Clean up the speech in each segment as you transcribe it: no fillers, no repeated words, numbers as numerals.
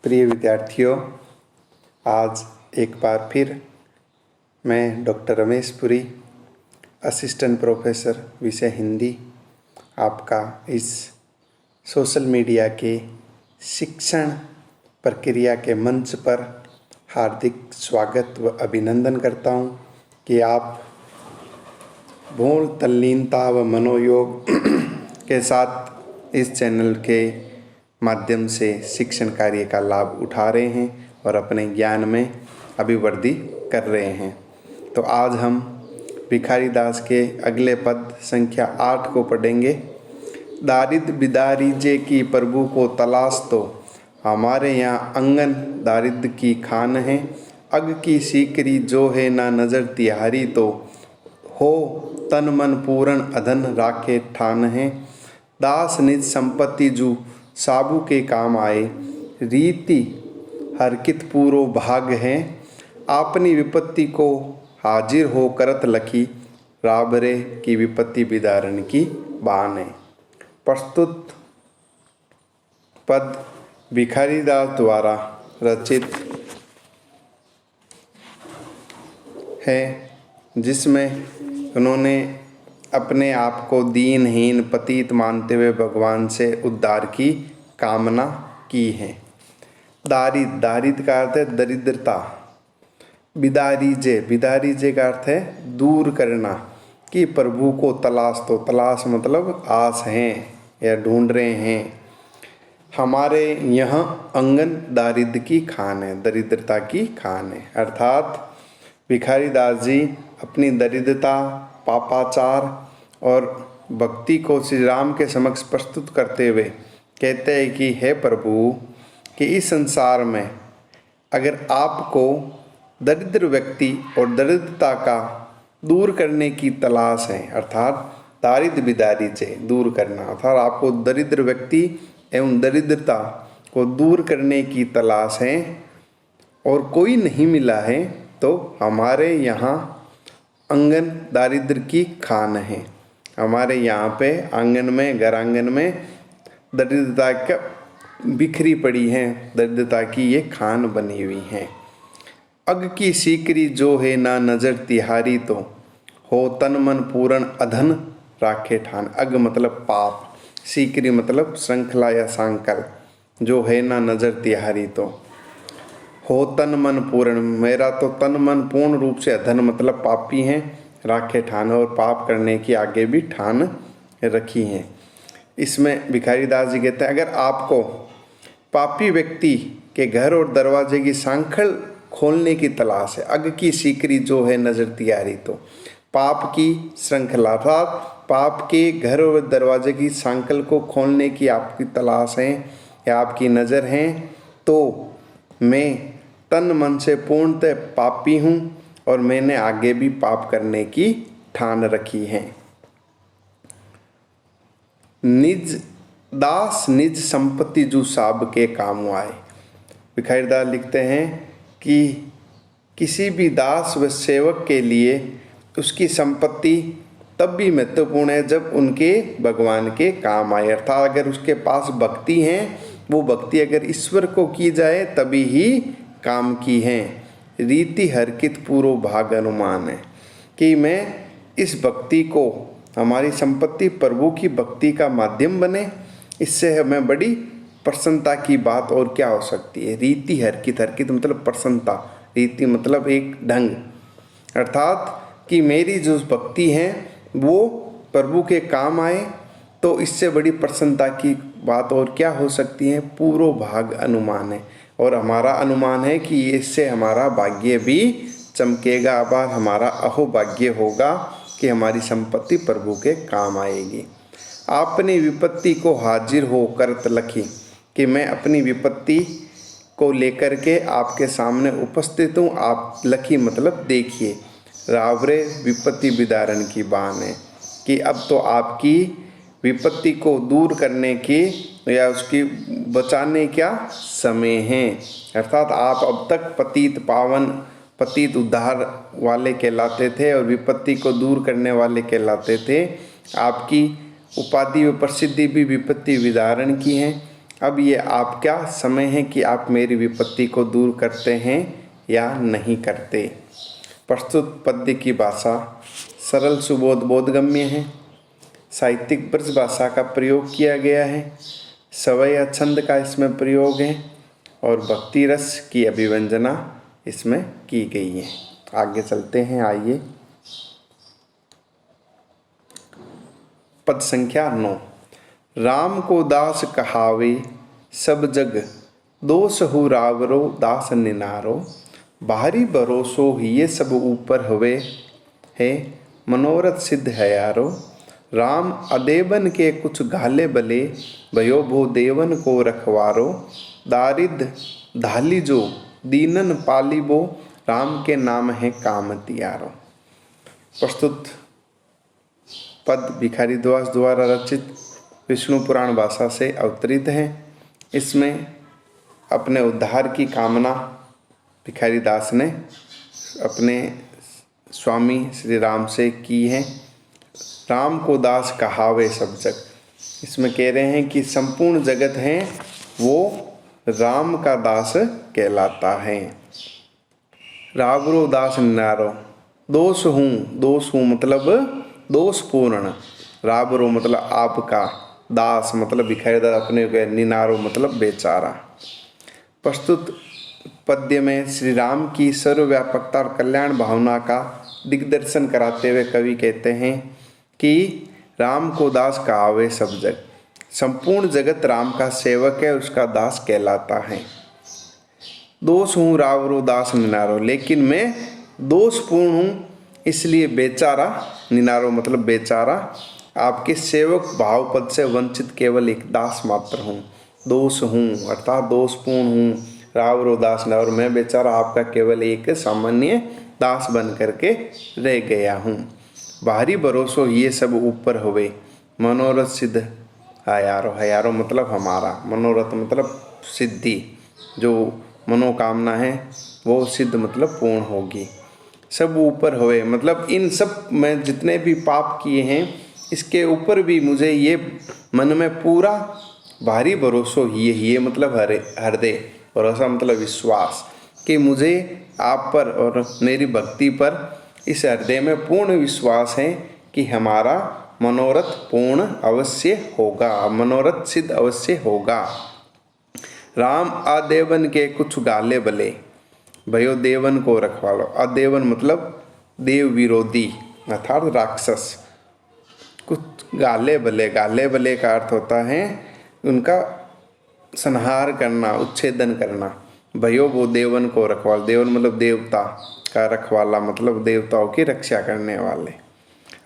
प्रिय विद्यार्थियों, आज एक बार फिर मैं doctor Ramesh Puri, assistant professor विषय हिंदी, आपका इस सोशल मीडिया के शिक्षण प्रक्रिया के मंच पर हार्दिक स्वागत व अभिनंदन करता हूं कि आप भूल तल्लीनता व मनोयोग के साथ इस चैनल के माध्यम से शिक्षण कार्य का लाभ उठा रहे हैं और अपने ज्ञान में अभिवृद्धि कर रहे हैं। तो आज हम भिखारी दास के अगले पद संख्या 8 को पढ़ेंगे। दारिद बिदारीजे की प्रभु को तलाश तो हमारे यहाँ अंगन दारिद की खान है। अग की सीकरी जो है ना नज़र तिहारी तो हो तन मन पूर्ण अधन राखे ठान है। दास निज संपत्ति जू साबू के काम आए, रीति हरकित पूरो भाग है। आपनी विपत्ति को हाजिर हो करत लखी, राबरे की विपत्ति बिदारण की बान है। प्रस्तुत पद भिखारी दास द्वारा रचित है, जिसमें उन्होंने अपने आप को दीनहीन पतित मानते हुए भगवान से उद्धार की कामना की है। दारिद का अर्थ है दरिद्रता। बिदारीजे का अर्थ है दूर करना। कि प्रभु को तलाश तो तलाश मतलब आस हैं या ढूंढ रहे हैं। हमारे यहाँ अंगन दारिद की खान है, दरिद्रता की खान है। अर्थात भिखारी दास जी अपनी दरिद्रता, पापाचार और भक्ति को श्री राम के समक्ष प्रस्तुत करते हुए कहते हैं कि हे प्रभु, कि इस संसार में अगर आपको दरिद्र व्यक्ति और दरिद्रता का दूर करने की तलाश है, अर्थात दारिद बिदारीजे दूर करना, अर्थात आपको दरिद्र व्यक्ति एवं दरिद्रता को दूर करने की तलाश है और कोई नहीं मिला है, तो हमारे यहाँ अंगन दारिद्र की खान है। हमारे यहाँ पे आंगन में, घर आंगन में दरिद्रता का बिखरी पड़ी है, दरिद्रता की ये खान बनी हुई है। अग की सीकरी जो है ना नज़र तिहारी तो हो तन मन पूर्ण अधन राखे ठान। अग मतलब पाप, सीकरी मतलब श्रृंखला या सांकल, जो है ना नज़र तिहारी तो हो तन मन पूर्ण, मेरा तो तन मन पूर्ण रूप से अधन मतलब पापी हैं, राखे ठान और पाप करने की आगे भी ठान रखी हैं। इसमें भिखारी दास जी कहते हैं, अगर आपको पापी व्यक्ति के घर और दरवाजे की सांखल खोलने की तलाश है, अग की सीकरी जो है नज़र तिहारी तो पाप की श्रृंखला, अर्थात पाप के घर और दरवाजे की सांखल को खोलने की आपकी तलाश है या आपकी नज़र है, तो मैं तन मन से पूर्णतः पापी हूँ और मैंने आगे भी पाप करने की ठान रखी है। निज संपत्ति जू साब के काम आए। भिखारी दास लिखते हैं कि किसी भी दास व सेवक के लिए उसकी संपत्ति तब भी महत्वपूर्ण है जब उनके भगवान के काम आए। अर्थात अगर उसके पास भक्ति है, वो भक्ति अगर ईश्वर को की जाए तभी ही काम की है। रीति हरकित पूरो भाग अनुमान है कि मैं इस भक्ति को, हमारी संपत्ति प्रभु की भक्ति का माध्यम बने, इससे हमें बड़ी प्रसन्नता की बात और क्या हो सकती है। रीति हरकित मतलब प्रसन्नता, रीति मतलब एक ढंग, अर्थात कि मेरी जो भक्ति है वो प्रभु के काम आए, तो इससे बड़ी प्रसन्नता की बात और क्या हो सकती है। पूरो भाग अनुमान है और हमारा अनुमान है कि इससे हमारा भाग्य भी चमकेगा, अब हमारा अहोभाग्य होगा कि हमारी संपत्ति प्रभु के काम आएगी। आपने विपत्ति को हाजिर हो करत लखी, कि मैं अपनी विपत्ति को लेकर के आपके सामने उपस्थित हूँ। आप लखी मतलब देखिए, रावरे विपत्ति बिदारण की बान है कि अब तो आपकी विपत्ति को दूर करने की या उसकी बचाने क्या समय है। अर्थात आप अब तक पतित पावन, पतित उद्धार वाले कहलाते थे और विपत्ति को दूर करने वाले कहलाते थे। आपकी उपाधि व प्रसिद्धि भी विपत्ति विदारण की है, अब ये आपका समय है कि आप मेरी विपत्ति को दूर करते हैं या नहीं करते। प्रस्तुत पद्य की भाषा सरल सुबोध बोधगम्य है। साहित्यिक ब्रज भाषा का प्रयोग किया गया है। सवय या छंद का इसमें प्रयोग है और भक्ति रस की अभिव्यंजना इसमें की गई है। आगे चलते हैं, आइए। पद संख्या 9। राम को दास कहावे सब जग, दोष हु रावरो दास निनारो। बाहरी भरोसो ये सब ऊपर हुए है, मनोरथ सिद्ध है यारो। राम अदेवन के कुछ घाले बले, भयो भो देवन को रखवारो। दारिद धाली जो दीनन पालिबो, राम के नाम है काम तियारो। प्रस्तुत पद भिखारी दास द्वारा रचित विष्णु पुराण भाषा से अवतरित है। इसमें अपने उद्धार की कामना भिखारी दास ने अपने स्वामी श्री राम से की है। राम को दास कहावे सब जग, इसमें कह रहे हैं कि संपूर्ण जगत है वो राम का दास कहलाता है। रावरो दास निनारो, दोष हूँ मतलब दोषपूर्ण। रावरो मतलब आपका, दास मतलब भिखारी दास अपने को, निनारो मतलब बेचारा। प्रस्तुत पद्य में श्री राम की सर्वव्यापकता और कल्याण भावना का दिग्दर्शन कराते हुए कवि कहते हैं कि राम को दास कहावे सब जग, संपूर्ण जगत राम का सेवक है, उसका दास कहलाता है। दोष हूँ रावरो दास निनारो, लेकिन मैं दोषपूर्ण हूँ इसलिए बेचारा। निनारो मतलब बेचारा, आपके सेवक भाव पद से वंचित केवल एक दास मात्र हूँ। दोष हूँ अर्थात दोषपूर्ण हूँ, रावरो दास न, और मैं बेचारा आपका केवल एक सामान्य दास बन करके रह गया हूँ। बाहरी भरोसो ये सब ऊपर हुए, मनोरथ सिद्ध हयारो। हयारो मतलब हमारा, मनोरथ मतलब सिद्धि, जो मनोकामना है वो सिद्ध मतलब पूर्ण होगी। सब ऊपर हुए मतलब इन सब में जितने भी पाप किए हैं इसके ऊपर भी मुझे ये मन में पूरा भारी भरोसा ये मतलब हृदय, भरोसा मतलब विश्वास, कि मुझे आप पर और मेरी भक्ति पर इस हृदय में पूर्ण विश्वास है कि हमारा मनोरथ पूर्ण अवश्य होगा, मनोरथ सिद्ध अवश्य होगा। राम आदेवन के कुछ गाले बले, भयो देवन को रखवालो। अदेवन मतलब देव विरोधी अर्थात राक्षस। कुछ गाले बले, गाले बले का अर्थ होता है उनका संहार करना, उच्छेदन करना। भयो वो देवन को रखवाल, देवन मतलब देवता का रखवाला मतलब देवताओं की रक्षा करने वाले।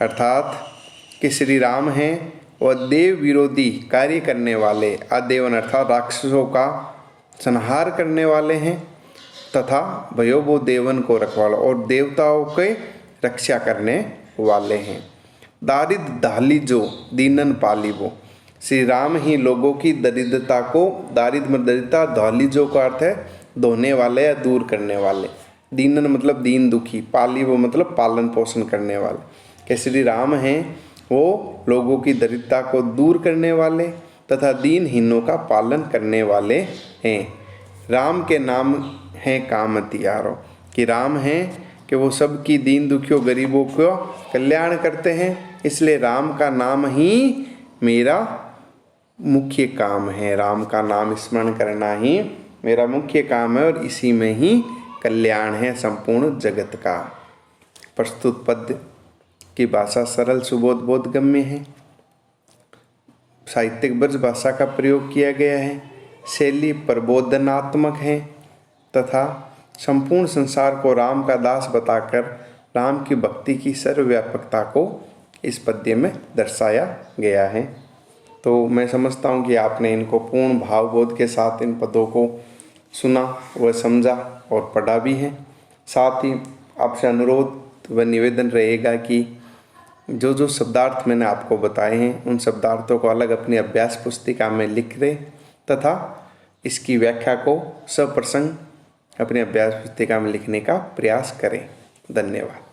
अर्थात कि श्री राम हैं वह देव विरोधी कार्य करने वाले, अदेवन अर्थात राक्षसों का संहार करने वाले हैं, तथा भयो वो देवन को रखवाला और देवताओं के रक्षा करने वाले हैं। दारिद धाली जो दीनन पालिबो, श्री राम ही लोगों की दरिद्रता को, दारिद में दरिद्रता, धाली जो का अर्थ है धोने वाले या दूर करने वाले। दीनन मतलब दीन दुखी, पालिबो मतलब पालन पोषण करने वाले। कि श्री राम हैं वो लोगों की दरिद्रता को दूर करने वाले तथा दीनहीनों का पालन करने वाले हैं। राम के नाम हैं काम तियारो, कि राम हैं कि वो सबकी दीन दुखियों गरीबों को कल्याण करते हैं, इसलिए राम का नाम ही मेरा मुख्य काम है। राम का नाम स्मरण करना ही मेरा मुख्य काम है और इसी में ही कल्याण है संपूर्ण जगत का। प्रस्तुत पद्य की भाषा सरल सुबोध बोधगम्य है। साहित्यिक ब्रज भाषा का प्रयोग किया गया है। शैली प्रबोधनात्मक है तथा संपूर्ण संसार को राम का दास बताकर राम की भक्ति की सर्वव्यापकता को इस पद्य में दर्शाया गया है। तो मैं समझता हूँ कि आपने इनको पूर्ण भावबोध के साथ इन पदों को सुना व समझा और पढ़ा भी है। साथ ही आपसे अनुरोध व निवेदन रहेगा कि जो जो शब्दार्थ मैंने आपको बताए हैं उन शब्दार्थों को अलग अपनी अभ्यास पुस्तिका में लिख दें तथा इसकी व्याख्या को सप्रसंग अपने अभ्यास पुस्तिका में लिखने का प्रयास करें। धन्यवाद।